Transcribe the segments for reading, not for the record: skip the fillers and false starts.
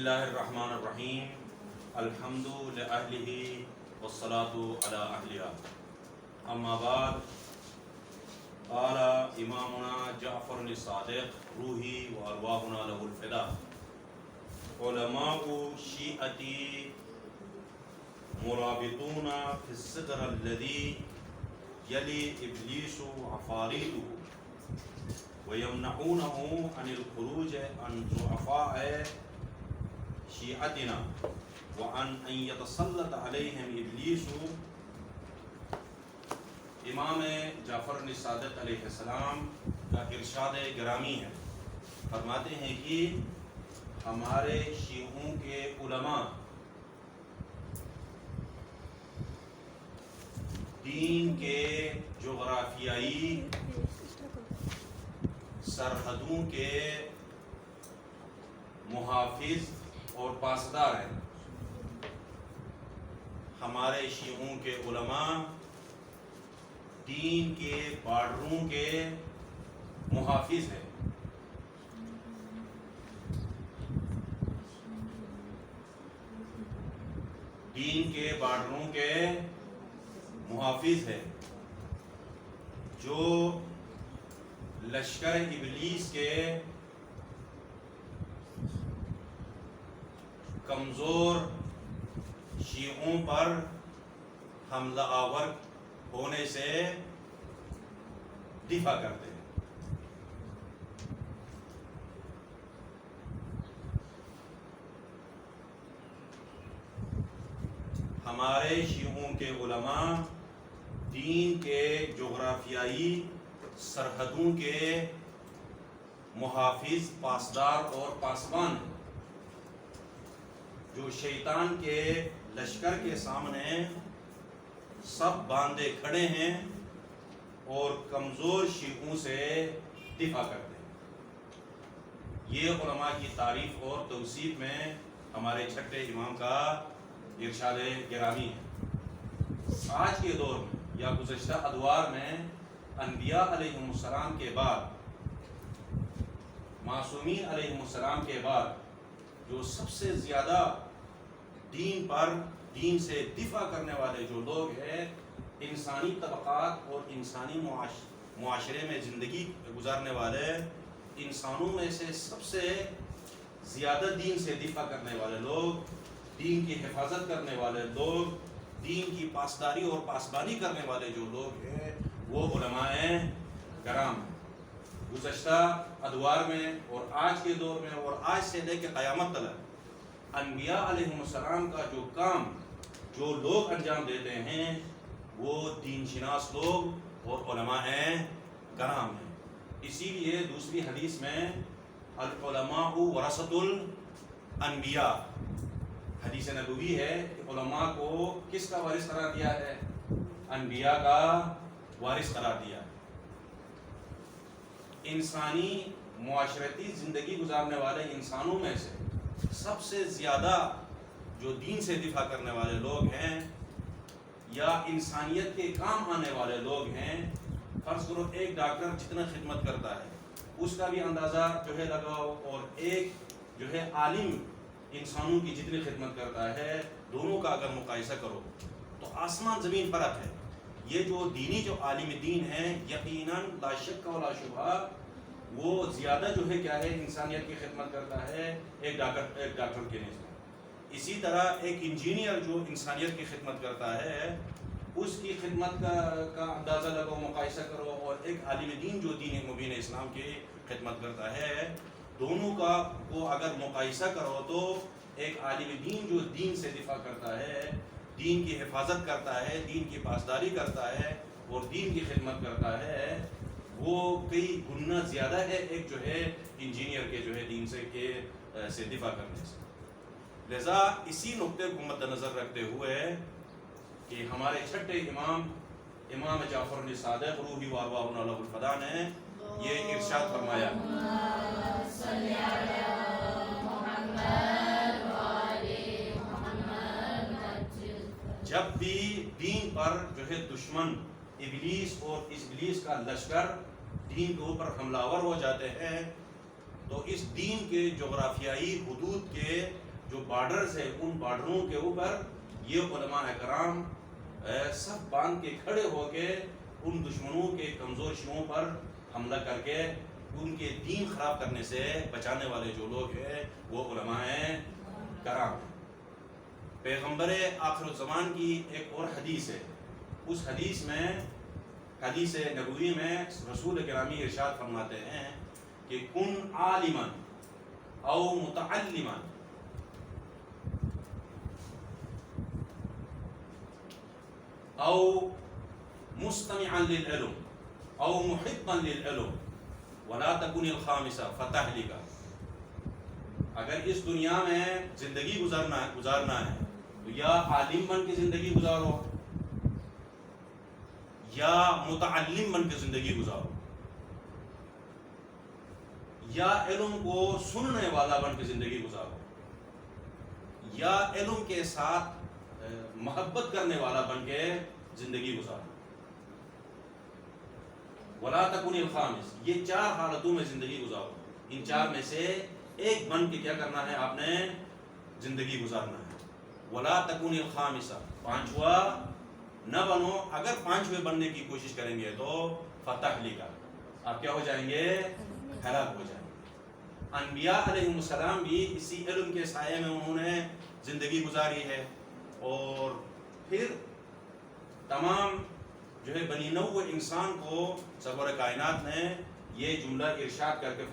اللہ الرحمن الرحیم الحمد لأہلہ والصلاة علی اہلہا اما بعد قال امامنا جعفر الصادق روحی وارواحنا له الفدا علماء شیعتی مرابطون فی الصدر الذی یلی ابلیس عفاریته وَيَمْنَعُونَهُ عَنِ الْخُرُوجِ عَنْ ضُعَفَاءِ شِيعَتِنَا وَعَنْ أَنْ يَتَسَلَّطَ عَلَيْهِمْ إِبْلِيسُ۔ امام جعفر صادق علیہ السلام کا ارشاد گرامی ہے، فرماتے ہیں کہ ہمارے شیعوں کے علماء دین کے جغرافیائی سرحدوں کے محافظ اور پاسدار ہیں۔ ہمارے شیعوں کے علماء دین کے بارڈروں کے محافظ ہیں۔ دین کے بارڈروں کے محافظ ہیں جو لشکر ابلیس کے کمزور شیعوں پر حملہ آور ہونے سے دفاع کرتے ہیں۔ ہمارے شیعوں کے علماء دین کے جغرافیائی سرحدوں کے محافظ، پاسدار اور پاسبان ہیں، جو شیطان کے لشکر کے سامنے سب باندھے کھڑے ہیں اور کمزور شیعوں سے دفاع کرتے ہیں۔ یہ علماء کی تعریف اور توصیف میں ہمارے چھٹے امام کا ارشاد گرامی ہے۔ آج کے دور میں یا گزشتہ ادوار میں انبیاء علیہم السلام کے بعد، معصومین علیہم السلام کے بعد جو سب سے زیادہ دین سے دفاع کرنے والے جو لوگ ہیں، انسانی طبقات اور انسانی معاشرے میں زندگی گزارنے والے انسانوں میں سے سب سے زیادہ دین سے دفاع کرنے والے لوگ، دین کی حفاظت کرنے والے لوگ، دین کی پاسداری اور پاسبانی کرنے والے جو لوگ ہیں، وہ علماء کرام ہیں۔ گزشتہ ادوار میں اور آج کے دور میں اور آج سے لے کے قیامت تک انبیاء علیہم السلام کا جو کام جو لوگ انجام دیتے ہیں وہ دین شناس لوگ اور علماء کرام ہیں۔ اسی لیے دوسری حدیث میں العلماء ورثۃ الانبیاء حدیث نبوی ہے کہ علماء کو کس کا وارث قرار دیا ہے؟ انبیاء کا وارث قرار دیا ہے۔ انسانی معاشرتی زندگی گزارنے والے انسانوں میں سے سب سے زیادہ جو دین سے دفاع کرنے والے لوگ ہیں یا انسانیت کے کام آنے والے لوگ ہیں، فرض کرو ایک ڈاکٹر جتنا خدمت کرتا ہے اس کا بھی اندازہ جو ہے لگاؤ، اور ایک جو ہے عالم انسانوں کی جتنی خدمت کرتا ہے، دونوں کا اگر مقایسہ کرو تو آسمان زمین فرق ہے۔ یہ جو دینی جو عالم دین ہے، یقیناً لا شک ولا شبہ وہ زیادہ جو ہے کیا ہے انسانیت کی خدمت کرتا ہے ایک ڈاکٹر کے نسبت۔ اسی طرح ایک انجینئر جو انسانیت کی خدمت کرتا ہے اس کی خدمت کا اندازہ لگاؤ، مقایسہ کرو، اور ایک عالم دین جو دین مبین اسلام کی خدمت کرتا ہے، دونوں کا کو اگر مقایسہ کرو تو ایک عالم دین جو دین سے دفاع کرتا ہے، دین کی حفاظت کرتا ہے، دین کی پاسداری کرتا ہے اور دین کی خدمت کرتا ہے، وہ کئی گنا زیادہ ہے ایک جو ہے انجینئر کے جو ہے دین سے دفاع کرنے سے۔ لہذا اسی نقطے کو مد نظر رکھتے ہوئے کہ ہمارے چھٹے امام جعفر صادق روحی وارواحنا له الفدا نے یہ ارشاد فرمایا، جب بھی دین پر جو ہے دشمن ابلیس اور ابلیس کا لشکر دین کے اوپر حملہ آور ہو جاتے ہیں تو اس دین کے جغرافیائی حدود کے جو بارڈرز ہے ان بارڈروں کے اوپر یہ علماء کرام سب باندھ کے کھڑے ہو کے ان دشمنوں کے کمزور شیعوں پر حملہ کر کے ان کے دین خراب کرنے سے بچانے والے جو لوگ ہیں وہ علماء کرام ہیں۔ پیغمبر آخر الزمان کی ایک اور حدیث ہے، اس حدیث میں، حدیث نبوی میں رسول گرامی ارشاد فرماتے ہیں کہ کن عالما او متعلما او مستمعا للعلم او محبا للعلم ولا تكن الخامسہ فتہلک۔ اگر اس دنیا میں زندگی گزارنا ہے تو یا عالم بن کے زندگی گزارو یا متعلم بن کے زندگی گزارو، یا علم کو سننے والا بن کے زندگی گزارو، یا علم کے ساتھ محبت کرنے والا بن کے زندگی گزارو۔ ولا تکن الخامس، یہ 4 حالتوں میں زندگی گزارو، ان 4 میں سے ایک بن کے کیا کرنا ہے آپ نے زندگی گزارنا ہے۔ ولا تکن الخامسہ، 5واں نہ بنو، اگر 5ویں بننے کی کوشش کریں گے تو فتہلک، آپ کیا ہو جائیں گے؟ ہلاک ہو جائیں گے۔ انبیاء علیہ السلام بھی اسی علم کے سائے میں انہوں نے زندگی گزاری ہے، اور پھر تمام جو ہے بنی نوع انسان کو سرور کائنات نے یہ جملہ ارشاد کر کے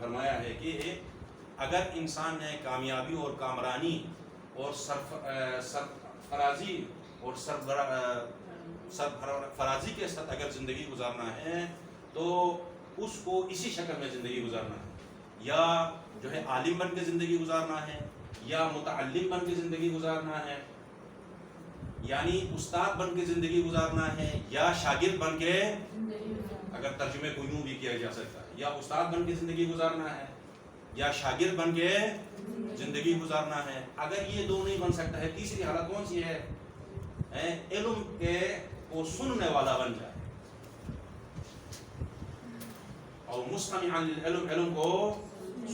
فرمایا ہے کہ اگر انسان نے کامیابی اور کامرانی اور سرفرازی اور سرفرازی کے ساتھ اگر زندگی گزارنا ہے تو اس کو اسی شکل میں زندگی گزارنا ہے، یا جو ہے عالم بن کے زندگی گزارنا ہے، یا متعلم بن کے زندگی گزارنا ہے، یعنی استاد بن کے زندگی گزارنا ہے، یا شاگرد بن کے، اگر ترجمے کو یوں بھی کیا جا سکتا ہے، یا استاد بن کے زندگی گزارنا ہے یا شاگرد بن کے زندگی گزارنا ہے۔ اگر یہ 2 نہیں بن سکتا ہے، تیسری حالت کون سی ہے؟ علم کے کو سننے والا بن جائے، اور مستمعا للعلم، علم کو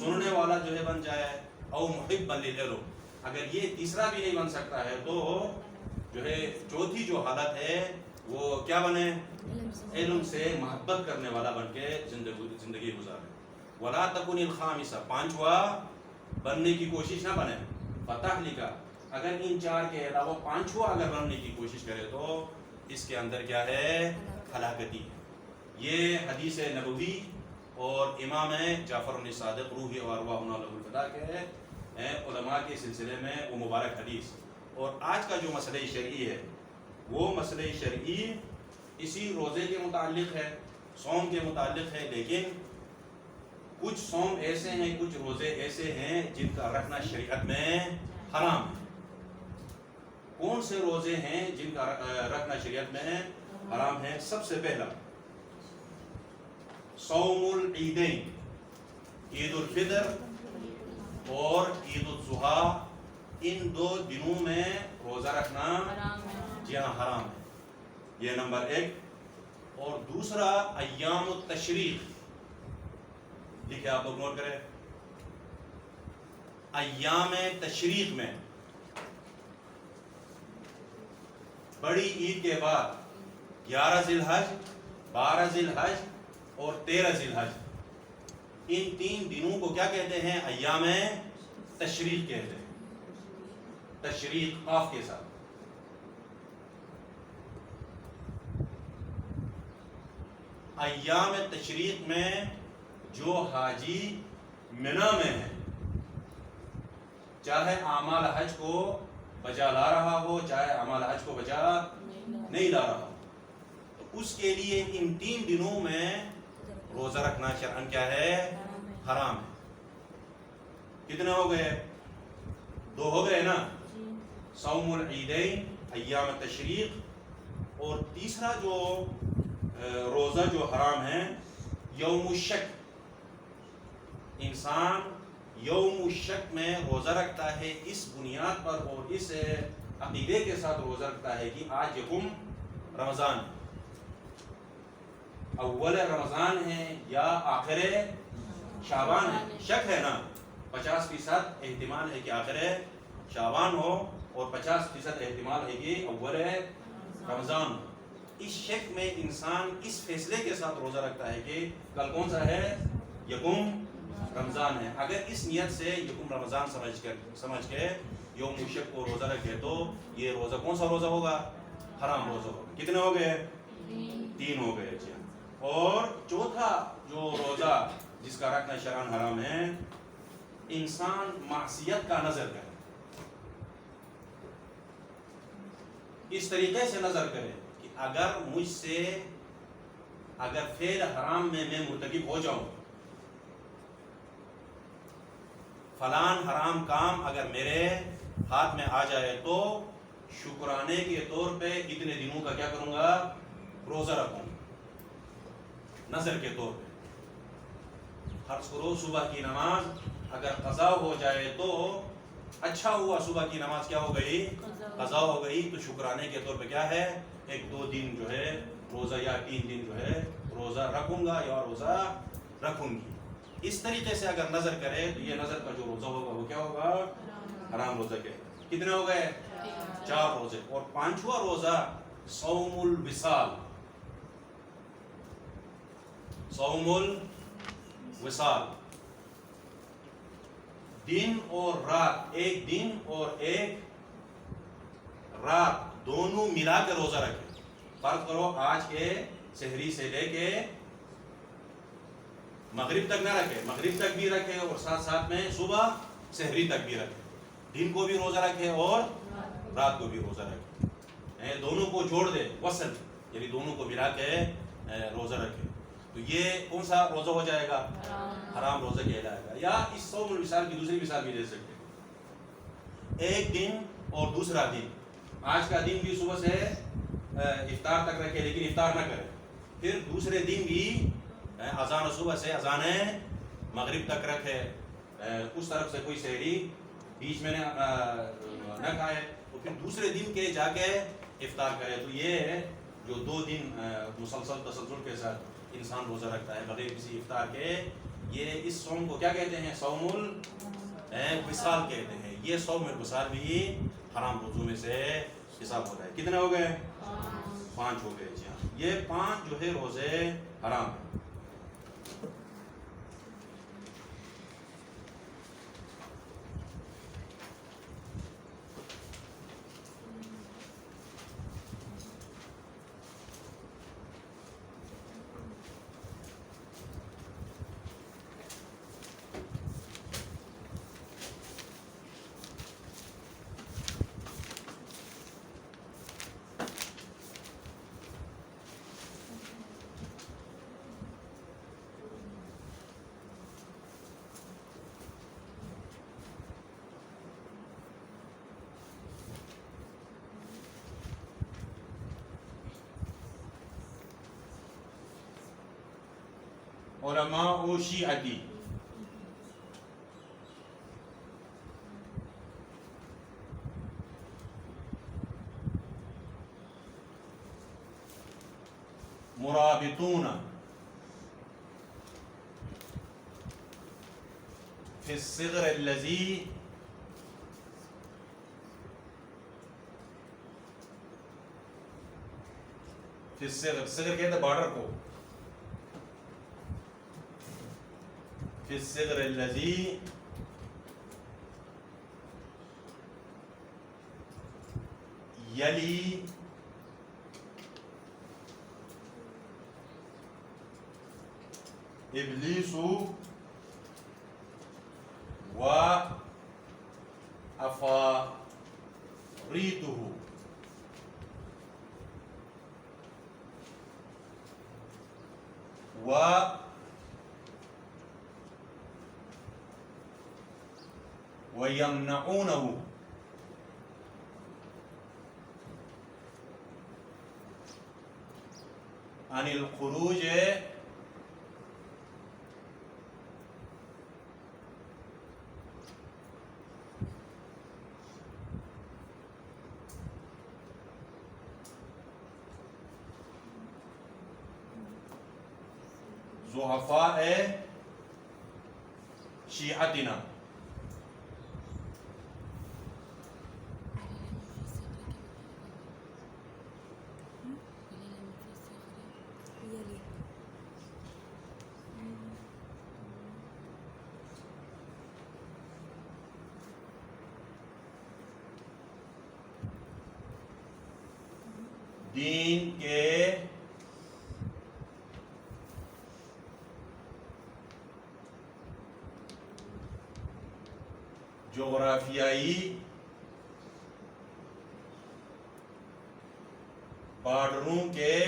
سننے والا جو ہے بن جائے، او محبا للعلم۔ اگر یہ تیسرا بھی نہیں بن سکتا ہے تو جو ہے چوتھی جو حالت ہے وہ کیا بنے؟ علم سے محبت کرنے والا بن کے زندگی گزارے۔ ولا تکن الخامسہ، 5واں بننے کی کوشش نہ بنے، فتہلک، اگر ان 4 کے علاوہ 5واں اگر بننے کی کوشش کرے تو اس کے اندر کیا ہے؟ ہلاکتی ہے۔ یہ حدیث نبوی اور امام جعفر بن صادق روح و ارواحنا لہ الفداء کے علماء کے سلسلے میں وہ مبارک حدیث۔ اور آج کا جو مسئلہ شرعی ہے وہ مسئلہ شرعی اسی روزے کے متعلق ہے، صوم کے متعلق ہے، لیکن کچھ صوم ایسے ہیں، کچھ روزے ایسے ہیں جن کا رکھنا شریعت میں حرام ہے۔ کون سے روزے ہیں جن کا رکھنا شریعت میں حرام ہے؟ سب سے پہلا صوم العیدین، عید الفطر اور عید الاضحیٰ، ان 2 دنوں میں روزہ رکھنا جی ہاں حرام ہے، یہ نمبر 1۔ اور دوسرا ایام التشریق، لکھے آپ لوگ نوٹ کریں، ایام تشریق میں بڑی عید کے بعد 11 ذی الحج، 12 ذی الحج اور 13 ذی الحج، ان 3 دنوں کو کیا کہتے ہیں؟ ایام تشریق کہتے ہیں، تشریق قاف کے ساتھ۔ ایام تشریق میں جو حاجی منا میں ہے، چاہے اعمال حج کو بجا لا رہا ہو چاہے اعمال حج کو بجا نہیں لا رہا ہو، تو اس کے لیے ان 3 دنوں میں روزہ رکھنا شرعاً کیا ہے؟ حرام ہے۔ کتنے ہو گئے؟ 2 ہو گئے نا، صوم العیدین، ایام تشریق، اور تیسرا جو روزہ جو حرام ہے یوم الشک۔ انسان یوم الشک میں روزہ رکھتا ہے اس بنیاد پر اور اس عقیدے کے ساتھ روزہ رکھتا ہے کہ آج یکم رمضان ہے، اول رمضان ہے یا آخر شعبان ہے، شک ہے نا، 50% احتمال ہے کہ آخر شعبان ہو اور 50% احتمال ہے کہ اول رمضان ہو. اس شک میں انسان اس فیصلے کے ساتھ روزہ رکھتا ہے کہ کل کون سا ہے؟ یکم رمضان ہے. اگر اس نیت سے یکم رمضان سمجھ کے یوم شک کو روزہ رکھے تو یہ روزہ کون سا روزہ ہوگا؟ حرام روزہ ہوگا. کتنے ہو گئے؟ 3 ہو گئے. جی. اور چوتھا جو روزہ جس کا رکھنا شرعاً حرام ہے، انسان معصیت کا نظر کرے. اس طریقے سے نظر کرے کہ اگر مجھ سے اگر فعل حرام میں مرتکب ہو جاؤں، فلان حرام کام اگر میرے ہاتھ میں آ جائے تو شکرانے کے طور پہ اتنے دنوں کا کیا کروں گا؟ روزہ رکھوں گا. نظر کے طور پہ فرض کرو صبح کی نماز اگر قضا ہو جائے تو اچھا ہوا، صبح کی نماز کیا ہو گئی؟ قضا ہو گئی. تو شکرانے کے طور پہ کیا ہے؟ 1-2 دن جو ہے روزہ یا 3 دن جو ہے روزہ رکھوں گا یا روزہ رکھوں گی. اس طریقے سے اگر نظر کرے تو یہ نظر کا جو روزہ ہوگا وہ کیا ہوگا؟ حرام روزہ کے. کتنے ہو گئے؟ 4 روزے. اور 5واں روزہ صوم الوصال. صوم الوصال، دن اور رات، ایک دن اور ایک رات دونوں ملا کے روزہ رکھے. فرض کرو آج کے سحری سے لے کے مغرب تک نہ رکھے، مغرب تک بھی رکھے اور ساتھ ساتھ میں صبح سحری تک بھی رکھے. دن کو بھی روزہ رکھے اور رات کو بھی روزہ رکھے. دونوں کو جوڑ دے، وصل یعنی دونوں کو ملا کے روزہ رکھے. تو یہ کون سا روزہ ہو جائے گا؟ حرام روزہ کہلائے گا. یا اس صوم الوصال کی دوسری مثال بھی دے سکتے ہیں. ایک دن اور دوسرا دن، آج کا دن بھی صبح سے افطار تک رکھے لیکن افطار نہ کرے. پھر دوسرے دن بھی اذان صبح سے اذان مغرب تک رکھے. اس طرف سے کوئی سحری بیچ میں نہ کھائے. تو پھر دوسرے دن کے جا کے افطار کرے. تو یہ جو 2 دن مسلسل تسلسل کے ساتھ انسان روزہ رکھتا ہے بغیر کسی افطار کے، یہ اس صوم کو کیا کہتے ہیں؟ صوم الوصال کہتے ہیں. یہ صوم الوصال بھی حرام روزوں میں سے حساب ہوتا ہے. کتنے ہو گئے؟ 5 ہو گئے. جی ہاں، یہ 5 جو ہے روزے حرام ہیں. علماء شیعتی مرابطون فی الصغر الذی فی الصغر، صغر کہتے ہیں بارڈر کو، فی الصغر الذی یلی ابلیس و افاریتہ و وَيَمْنَعُونَهُ عَنِ الْخُرُوجِ ضعفاء شیعتنا. دین کے جغرافیائی بارڈروں کے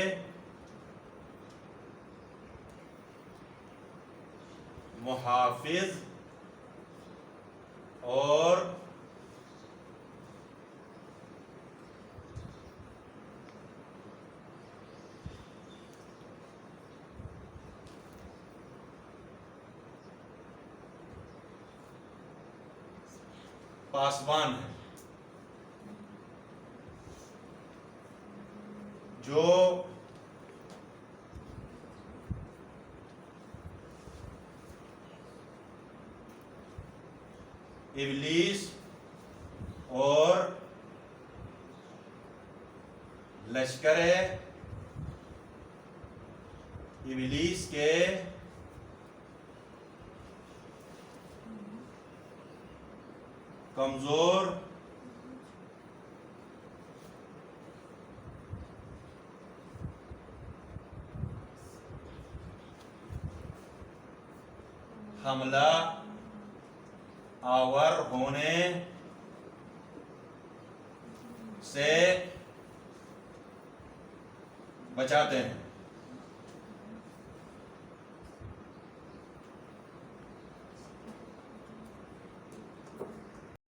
محافظ اور پاسبان ہیں، جو ابلیس اور لشکر ابلیس کے کمزور حملہ آور ہونے سے بچاتے ہیں۔